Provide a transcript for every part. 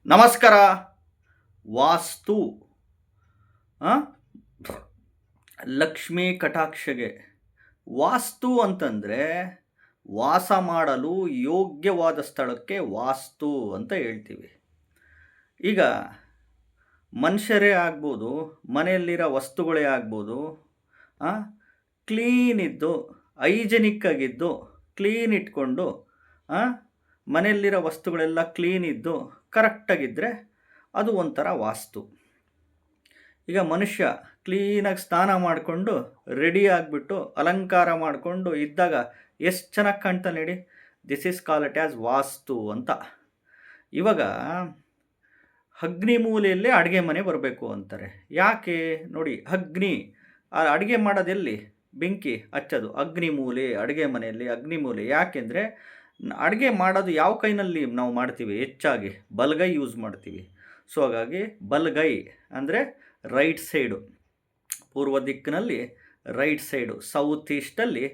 ನಮಸ್ಕಾರ. ವಾಸ್ತು ಆ? ಲಕ್ಷ್ಮೀ ಕಟಾಕ್ಷಗೆ ವಾಸ್ತು ಅಂತಂದರೆ ವಾಸ ಮಾಡಲು ಯೋಗ್ಯವಾದ ಸ್ಥಳಕ್ಕೆ ವಾಸ್ತು ಅಂತ ಹೇಳ್ತೀವಿ. ಈಗ ಮನುಷ್ಯರೇ ಆಗ್ಬೋದು, ಮನೆಯಲ್ಲಿರೋ ವಸ್ತುಗಳೇ ಆಗ್ಬೋದು, ಕ್ಲೀನ್ ಇದ್ದು ಹೈಜೆನಿಕ್ ಆಗಿದ್ದು ಕ್ಲೀನ್ ಇಟ್ಕೊಂಡು ಮನೆಯಲ್ಲಿರೋ ವಸ್ತುಗಳೆಲ್ಲ ಕ್ಲೀನ್ ಇದ್ದು ಕರೆಕ್ಟಾಗಿದ್ದರೆ ಅದು ಒಂಥರ ವಾಸ್ತು. ಈಗ ಮನುಷ್ಯ ಕ್ಲೀನಾಗಿ ಸ್ನಾನ ಮಾಡಿಕೊಂಡು ರೆಡಿ ಆಗಿಬಿಟ್ಟು ಅಲಂಕಾರ ಮಾಡಿಕೊಂಡು ಇದ್ದಾಗ ಎಷ್ಟು ಚೆನ್ನಾಗಿ ಕಾಣ್ತಾನೆ ಹೇಳಿ. This is call it as vastu ಅಂತ. ಇವಾಗ ಅಗ್ನಿ ಮೂಲೆಯಲ್ಲೇ ಅಡುಗೆ ಮನೆ ಬರಬೇಕು ಅಂತಾರೆ. ಯಾಕೆ ನೋಡಿ, ಅಗ್ನಿ ಅಡುಗೆ ಮಾಡೋದೆಲ್ಲಿ? ಬೆಂಕಿ ಹಚ್ಚೋದು ಅಗ್ನಿ ಮೂಲೆ, ಅಡುಗೆ ಮನೆಯಲ್ಲಿ ಅಗ್ನಿ ಮೂಲೆ. ಯಾಕೆಂದರೆ ಅಡುಗೆ ಮಾಡೋದು ಯಾವ ಕೈನಲ್ಲಿ ನಾವು ಮಾಡ್ತೀವಿ? ಹೆಚ್ಚಾಗಿ ಬಲಗೈ ಯೂಸ್ ಮಾಡ್ತೀವಿ. ಸೊ ಹಾಗಾಗಿ ಬಲಗೈ ಅಂದರೆ ರೈಟ್ ಸೈಡು, ಪೂರ್ವ ದಿಕ್ಕಿನಲ್ಲಿ ರೈಟ್ ಸೈಡು, ಸೌತ್ ಈಸ್ಟಲ್ಲಿ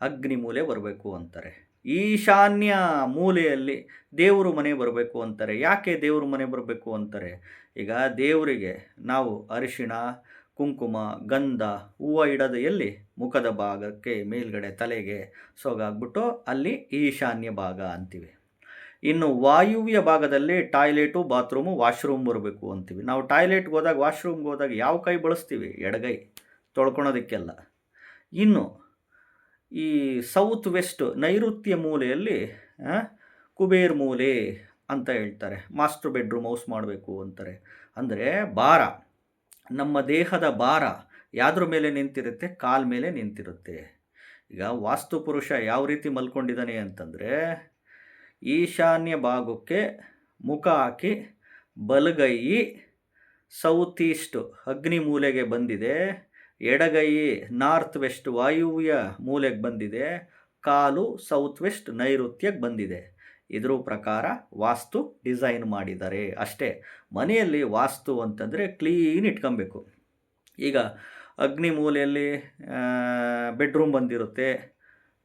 ಅಗ್ನಿ ಮೂಲೆ ಬರಬೇಕು ಅಂತಾರೆ. ಈಶಾನ್ಯ ಮೂಲೆಯಲ್ಲಿ ದೇವರು ಮನೆ ಬರಬೇಕು ಅಂತಾರೆ. ಯಾಕೆ ದೇವ್ರ ಮನೆ ಬರಬೇಕು ಅಂತಾರೆ? ಈಗ ದೇವರಿಗೆ ನಾವು ಅರಿಶಿಣ, ಕುಂಕುಮ, ಗಂಧ, ಹೂವು ಇಡೋದು ಎಲ್ಲಿ? ಮುಖದ ಭಾಗಕ್ಕೆ, ಮೇಲ್ಗಡೆ ತಲೆಗೆ. ಸೊ ಹಾಗಾಗ್ಬಿಟ್ಟು ಅಲ್ಲಿ ಈಶಾನ್ಯ ಭಾಗ ಅಂತೀವಿ. ಇನ್ನು ವಾಯುವ್ಯ ಭಾಗದಲ್ಲಿ ಟಾಯ್ಲೆಟು, ಬಾತ್ರೂಮು, ವಾಶ್ರೂಮ್ ಬರಬೇಕು ಅಂತೀವಿ. ನಾವು ಟಾಯ್ಲೆಟ್ಗೆ ಹೋದಾಗ, ವಾಶ್ರೂಮ್ಗೆ ಹೋದಾಗ ಯಾವ ಕೈ ಬಳಸ್ತೀವಿ? ಎಡಗೈ, ತೊಳ್ಕೊಳೋದಕ್ಕೆಲ್ಲ. ಇನ್ನು ಈ ಸೌತ್ ವೆಸ್ಟ್ ನೈಋತ್ಯ ಮೂಲೆಯಲ್ಲಿ ಕುಬೇರ್ ಮೂಲೆ ಅಂತ ಹೇಳ್ತಾರೆ. ಮಾಸ್ಟರ್ ಬೆಡ್ರೂಮ್ ಹೌಸ್ ಮಾಡಬೇಕು ಅಂತಾರೆ. ಅಂದರೆ ಭಾರ, ನಮ್ಮ ದೇಹದ ಭಾರ ಯಾವ್ದ್ರ ಮೇಲೆ ನಿಂತಿರುತ್ತೆ? ಕಾಲ ಮೇಲೆ ನಿಂತಿರುತ್ತೆ. ಈಗ ವಾಸ್ತು ಪುರುಷ ಯಾವ ರೀತಿ ಮಲ್ಕೊಂಡಿದ್ದಾನೆ ಅಂತಂದರೆ, ಈಶಾನ್ಯ ಭಾಗಕ್ಕೆ ಮುಖ ಹಾಕಿ ಬಲಗೈ ಸೌತ್ ಈಸ್ಟ್ ಅಗ್ನಿ ಮೂಲೆಗೆ ಬಂದಿದೆ, ಎಡಗೈ ನಾರ್ತ್ ವೆಸ್ಟ್ ವಾಯುವ್ಯ ಮೂಲೆಗೆ ಬಂದಿದೆ, ಕಾಲು ಸೌತ್ ವೆಸ್ಟ್ ನೈಋತ್ಯಕ್ಕೆ ಬಂದಿದೆ. ಇದ್ರ ಪ್ರಕಾರ ವಾಸ್ತು ಡಿಸೈನ್ ಮಾಡಿದ್ದಾರೆ ಅಷ್ಟೇ. ಮನೆಯಲ್ಲಿ ವಾಸ್ತು ಅಂತಂದರೆ ಕ್ಲೀನ್ ಇಟ್ಕೊಬೇಕು. ಈಗ ಅಗ್ನಿ ಮೂಲೆಯಲ್ಲಿ ಬೆಡ್ರೂಮ್ ಬಂದಿರುತ್ತೆ,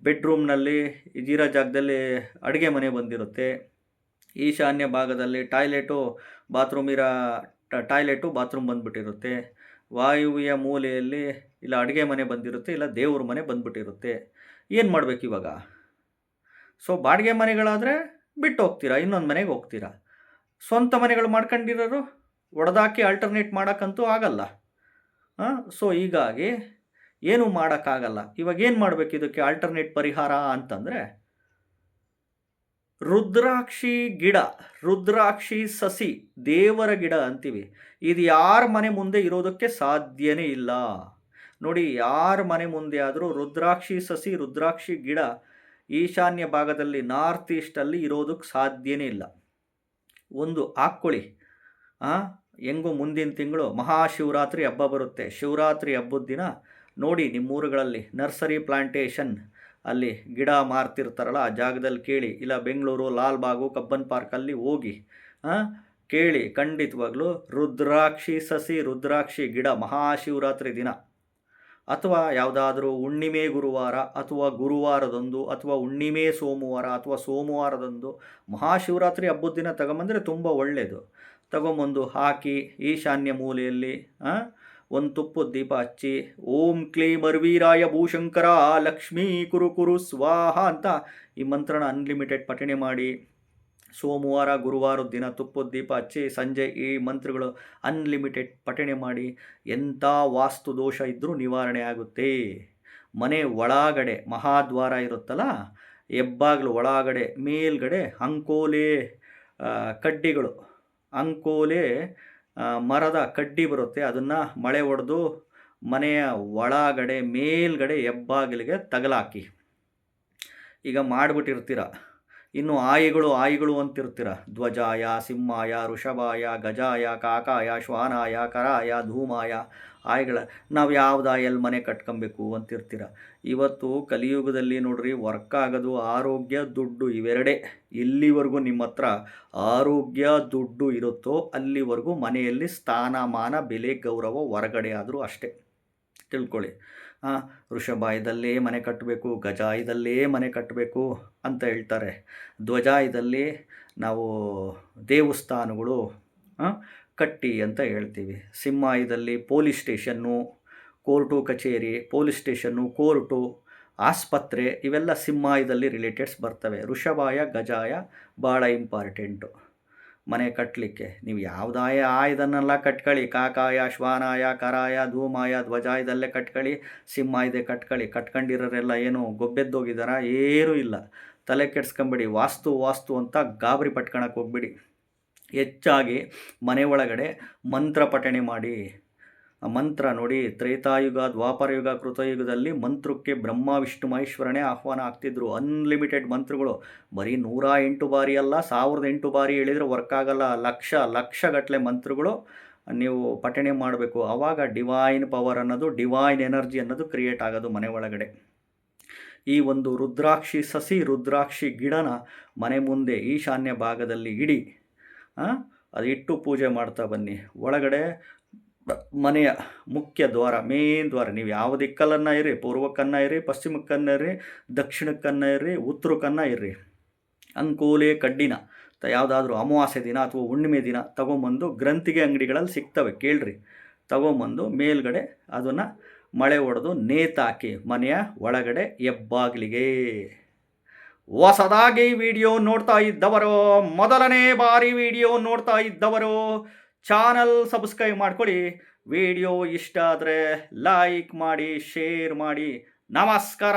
ಬೆಡ್ರೂಮ್ನಲ್ಲಿ ಇದಿರೋ ಜಾಗದಲ್ಲಿ ಅಡುಗೆ ಮನೆ ಬಂದಿರುತ್ತೆ, ಈಶಾನ್ಯ ಭಾಗದಲ್ಲಿ ಟಾಯ್ಲೆಟು ಬಾತ್ರೂಮ್ ಬಂದುಬಿಟ್ಟಿರುತ್ತೆ, ವಾಯುವ್ಯ ಮೂಲೆಯಲ್ಲಿ ಇಲ್ಲ ಅಡುಗೆ ಮನೆ ಬಂದಿರುತ್ತೆ, ಇಲ್ಲ ದೇವ್ರ ಮನೆ ಬಂದುಬಿಟ್ಟಿರುತ್ತೆ. ಏನು ಮಾಡಬೇಕು ಇವಾಗ? ಸೊ ಬಾಡಿಗೆ ಮನೆಗಳಾದರೆ ಬಿಟ್ಟು ಹೋಗ್ತೀರಾ, ಇನ್ನೊಂದು ಮನೆಗೆ ಹೋಗ್ತೀರಾ. ಸ್ವಂತ ಮನೆಗಳು ಮಾಡ್ಕೊಂಡಿರೋರು ಒಡೆದಾಕಿ ಆಲ್ಟರ್ನೇಟ್ ಮಾಡೋಕ್ಕಂತೂ ಆಗಲ್ಲ. ಸೊ ಹೀಗಾಗಿ ಏನೂ ಮಾಡೋಕ್ಕಾಗಲ್ಲ. ಇವಾಗ ಏನು ಮಾಡಬೇಕು ಇದಕ್ಕೆ ಆಲ್ಟರ್ನೇಟ್ ಪರಿಹಾರ ಅಂತಂದರೆ, ರುದ್ರಾಕ್ಷಿ ಗಿಡ, ರುದ್ರಾಕ್ಷಿ ಸಸಿ, ದೇವರ ಗಿಡ ಅಂತೀವಿ. ಇದು ಯಾರ ಮನೆ ಮುಂದೆ ಇರೋದಕ್ಕೆ ಸಾಧ್ಯನೇ ಇಲ್ಲ. ನೋಡಿ, ಯಾರ ಮನೆ ಮುಂದೆ ಆದರೂ ರುದ್ರಾಕ್ಷಿ ಸಸಿ, ರುದ್ರಾಕ್ಷಿ ಗಿಡ ಈಶಾನ್ಯ ಭಾಗದಲ್ಲಿ ನಾರ್ತ್ ಈಸ್ಟಲ್ಲಿ ಇರೋದಕ್ಕೆ ಸಾಧ್ಯನೇ ಇಲ್ಲ. ಒಂದು ಹಾಕ್ಕೊಳ್ಳಿ. ಹೆಂಗೋ ಮುಂದಿನ ತಿಂಗಳು ಮಹಾಶಿವರಾತ್ರಿ ಹಬ್ಬ ಬರುತ್ತೆ. ಶಿವರಾತ್ರಿ ಹಬ್ಬದ ದಿನ ನೋಡಿ, ನಿಮ್ಮೂರುಗಳಲ್ಲಿ ನರ್ಸರಿ ಪ್ಲಾಂಟೇಶನ್ ಅಲ್ಲಿ ಗಿಡ ಮಾರ್ತಿರ್ತಾರಲ್ಲ, ಆ ಜಾಗದಲ್ಲಿ ಕೇಳಿ, ಇಲ್ಲ ಬೆಂಗಳೂರು ಲಾಲ್ಬಾಗು ಕಬ್ಬನ್ ಪಾರ್ಕಲ್ಲಿ ಹೋಗಿ ಕೇಳಿ. ಖಂಡಿತವಾಗ್ಲೂ ರುದ್ರಾಕ್ಷಿ ಸಸಿ, ರುದ್ರಾಕ್ಷಿ ಗಿಡ ಮಹಾಶಿವರಾತ್ರಿ ದಿನ ಅಥವಾ ಯಾವುದಾದ್ರೂ ಹುಣ್ಣಿಮೆ ಗುರುವಾರ ಅಥವಾ ಗುರುವಾರದಂದು ಅಥವಾ ಹುಣ್ಣಿಮೆ ಸೋಮವಾರ ಅಥವಾ ಸೋಮವಾರದಂದು ಮಹಾಶಿವರಾತ್ರಿ ಹಬ್ಬದ ದಿನ ತಗೊಂಬಂದರೆ ತುಂಬ ಒಳ್ಳೆಯದು. ತಗೊಂಬಂದು ಹಾಕಿ ಈಶಾನ್ಯ ಮೂಲೆಯಲ್ಲಿ ಒಂದು ತುಪ್ಪದ ದೀಪ ಹಚ್ಚಿ, ಓಂ ಕ್ಲೀಂ ಅರ್ವೀರಾಯ ಭೂಶಂಕರ ಲಕ್ಷ್ಮೀ ಕುರು ಕುರು ಸ್ವಾಹ ಅಂತ ಈ ಮಂತ್ರನ ಅನ್ಲಿಮಿಟೆಡ್ ಪಠಣೆ ಮಾಡಿ, ಸೋಮವಾರ ಗುರುವಾರದ ದಿನ ತುಪ್ಪದ ದೀಪ ಹಚ್ಚಿ, ಸಂಜೆ ಈ ಮಂತ್ರಗಳು ಅನ್ಲಿಮಿಟೆಡ್ ಪಠಣೆ ಮಾಡಿ, ಎಂಥ ವಾಸ್ತು ದೋಷ ಇದ್ದರೂ ನಿವಾರಣೆ ಆಗುತ್ತೆ. ಮನೆ ಒಳಗಡೆ ಮಹಾದ್ವಾರ ಇರುತ್ತಲ್ಲ, ಹೆಬ್ಬಾಗ್ಲು ಒಳಗಡೆ ಮೇಲ್ಗಡೆ ಅಂಕೋಲೆ ಕಡ್ಡಿಗಳು, ಅಂಕೋಲೆ ಮರದ ಕಡ್ಡಿ ಬರುತ್ತೆ, ಅದನ್ನು ಮಳೆ ಹೊಡೆದು ಮನೆಯ ಒಳಗಡೆ ಮೇಲ್ಗಡೆ ಹೆಬ್ಬಾಗಿಲಿಗೆ ತಗಲಾಕಿ. ಈಗ ಮಾಡಿಬಿಟ್ಟಿರ್ತೀರ. ಇನ್ನು ಆಯಿಗಳು ಅಂತಿರ್ತೀರ. ಧ್ವಜಾಯ, ಸಿಂಹಾಯ, ಋಷಭಾಯ, ಗಜಾಯ, ಕಾಕಾಯ, ಶ್ವಾನಾಯ, ಕರಾಯ, ಧೂಮಾಯ ಆಯಿಗಳ ನಾವು ಯಾವ್ದು ಆಯಲ್ಲಿ ಮನೆ ಕಟ್ಕೊಬೇಕು ಅಂತಿರ್ತೀರ. ಇವತ್ತು ಕಲಿಯುಗದಲ್ಲಿ ನೋಡ್ರಿ, ವರ್ಕ್ ಆಗೋದು ಆರೋಗ್ಯ, ದುಡ್ಡು, ಇವೆರಡೇ. ಎಲ್ಲಿವರೆಗೂ ನಿಮ್ಮ ಹತ್ರ ಆರೋಗ್ಯ ದುಡ್ಡು ಇರುತ್ತೋ ಅಲ್ಲಿವರೆಗೂ ಮನೆಯಲ್ಲಿ ಸ್ಥಾನಮಾನ, ಬೆಲೆ, ಗೌರವ ಹೊರಗಡೆ ಆದರೂ ಅಷ್ಟೇ, ತಿಳ್ಕೊಳ್ಳಿ. ವೃಷಭಾಯದಲ್ಲೇ ಮನೆ ಕಟ್ಟಬೇಕು, ಗಜಾಯದಲ್ಲೇ ಮನೆ ಕಟ್ಟಬೇಕು ಅಂತ ಹೇಳ್ತಾರೆ. ಧ್ವಜಾಯದಲ್ಲಿ ನಾವು ದೇವಸ್ಥಾನಗಳು ಕಟ್ಟಿ ಅಂತ ಹೇಳ್ತೀವಿ. ಸಿಂಹಾಯದಲ್ಲಿ ಪೊಲೀಸ್ ಸ್ಟೇಷನ್ನು, ಕೋರ್ಟು ಕಚೇರಿ, ಪೊಲೀಸ್ ಸ್ಟೇಷನ್ನು, ಕೋರ್ಟು, ಆಸ್ಪತ್ರೆ ಇವೆಲ್ಲ ಸಿಂಹಾಯದಲ್ಲಿ ರಿಲೇಟೆಡ್ಸ್ ಬರ್ತವೆ. ಋಷಭಾಯ, ಗಜಾಯ ಭಾಳ ಇಂಪಾರ್ಟೆಂಟು ಮನೆ ಕಟ್ಟಲಿಕ್ಕೆ. ನೀವು ಯಾವುದಾಯ ಇದನ್ನೆಲ್ಲ ಕಟ್ಕೊಳ್ಳಿ, ಕಾಕಾಯ, ಶ್ವಾನಾಯ, ಕರಾಯ, ಧೂಮಾಯ, ಧ್ವಜಾಯದಲ್ಲೇ ಕಟ್ಕೊಳ್ಳಿ, ಸಿಂಹಾಯದೆ ಕಟ್ಕೊಳ್ಳಿ. ಕಟ್ಕೊಂಡಿರೋರೆಲ್ಲ ಏನು ಗೊಬ್ಬೆದ್ದೋಗಿದಾರ? ಏನೂ ಇಲ್ಲ. ತಲೆ ಕೆಡ್ಸ್ಕೊಂಬಿಡಿ. ವಾಸ್ತು ವಾಸ್ತು ಅಂತ ಗಾಬರಿ ಪಟ್ಕೊಳಕ್ಕೆ ಹೋಗ್ಬಿಡಿ. ಹೆಚ್ಚಾಗಿ ಮನೆ ಒಳಗಡೆ ಮಂತ್ರ ಪಠಣೆ ಮಾಡಿ. ಮಂತ್ರ ನೋಡಿ, ತ್ರೇತಾಯುಗ, ದ್ವಾಪರಯುಗ, ಕೃತಯುಗದಲ್ಲಿ ಮಂತ್ರಕ್ಕೆ ಬ್ರಹ್ಮ ವಿಷ್ಣು ಮಹೇಶ್ವರನೇ ಆಹ್ವಾನ ಆಗ್ತಿದ್ರು. ಅನ್ಲಿಮಿಟೆಡ್ ಮಂತ್ರಗಳು. ಬರೀ 108 ಬಾರಿ ಅಲ್ಲ, 1008 ಬಾರಿ ಹೇಳಿದರೆ ವರ್ಕ್ ಆಗಲ್ಲ. ಲಕ್ಷಗಟ್ಟಲೆ ಮಂತ್ರಗಳು ನೀವು ಪಠಣೆ ಮಾಡಬೇಕು. ಆವಾಗ ಡಿವೈನ್ ಪವರ್ ಅನ್ನೋದು, ಡಿವೈನ್ ಎನರ್ಜಿ ಅನ್ನೋದು ಕ್ರಿಯೇಟ್ ಆಗೋದು ಮನೆ ಒಳಗಡೆ. ಈ ಒಂದು ರುದ್ರಾಕ್ಷಿ ಸಸಿ, ರುದ್ರಾಕ್ಷಿ ಗಿಡನ ಮನೆ ಮುಂದೆ ಈಶಾನ್ಯ ಭಾಗದಲ್ಲಿ ಇಡಿ. ಅದು ಇಟ್ಟು ಪೂಜೆ ಮಾಡ್ತಾ ಬನ್ನಿ. ಒಳಗಡೆ ಮನೆಯ ಮುಖ್ಯ ದ್ವಾರ, ಮೇನ್ ದ್ವಾರ, ನೀವು ಯಾವ ದಿಕ್ಕಲ್ಲನ್ನ ಇರ್ರಿ, ಪೂರ್ವಕ್ಕನ್ನ ಇರ್ರಿ, ಪಶ್ಚಿಮಕ್ಕನ್ನ ಇರ್ರಿ, ದಕ್ಷಿಣಕ್ಕನ್ನ ಇರ್ರಿ, ಉತ್ತರಕ್ಕನ್ನ ಇರ್ರಿ, ಅಂಕೋಲೆ ಕಡ್ಡಿನ ಯಾವುದಾದ್ರೂ ಅಮಾವಾಸ್ಯೆ ದಿನ ಅಥವಾ ಹುಣ್ಣಿಮೆ ದಿನ ತೊಗೊಂಬಂದು, ಗ್ರಂಥಿಗೆ ಅಂಗಡಿಗಳಲ್ಲಿ ಸಿಗ್ತವೆ, ಕೇಳ್ರಿ, ತೊಗೊಂಬಂದು ಮೇಲ್ಗಡೆ ಅದನ್ನು ಮಳೆ ಹೊಡೆದು ನೇತಾಕಿ ಮನೆಯ ಒಳಗಡೆ ಹೆಬ್ಬಾಗಿಲಿಗೆ. ಹೊಸದಾಗಿ ವಿಡಿಯೋ ನೋಡ್ತಾ ಇದ್ದವರು, ಮೊದಲನೇ ಬಾರಿ ವಿಡಿಯೋ ನೋಡ್ತಾ ಇದ್ದವರು ಚಾನಲ್ ಸಬ್ಸ್ಕ್ರೈಬ್ ಮಾಡ್ಕೊಳ್ಳಿ. ವಿಡಿಯೋ ಇಷ್ಟ ಆದರೆ ಲೈಕ್ ಮಾಡಿ, ಶೇರ್ ಮಾಡಿ. ನಮಸ್ಕಾರ.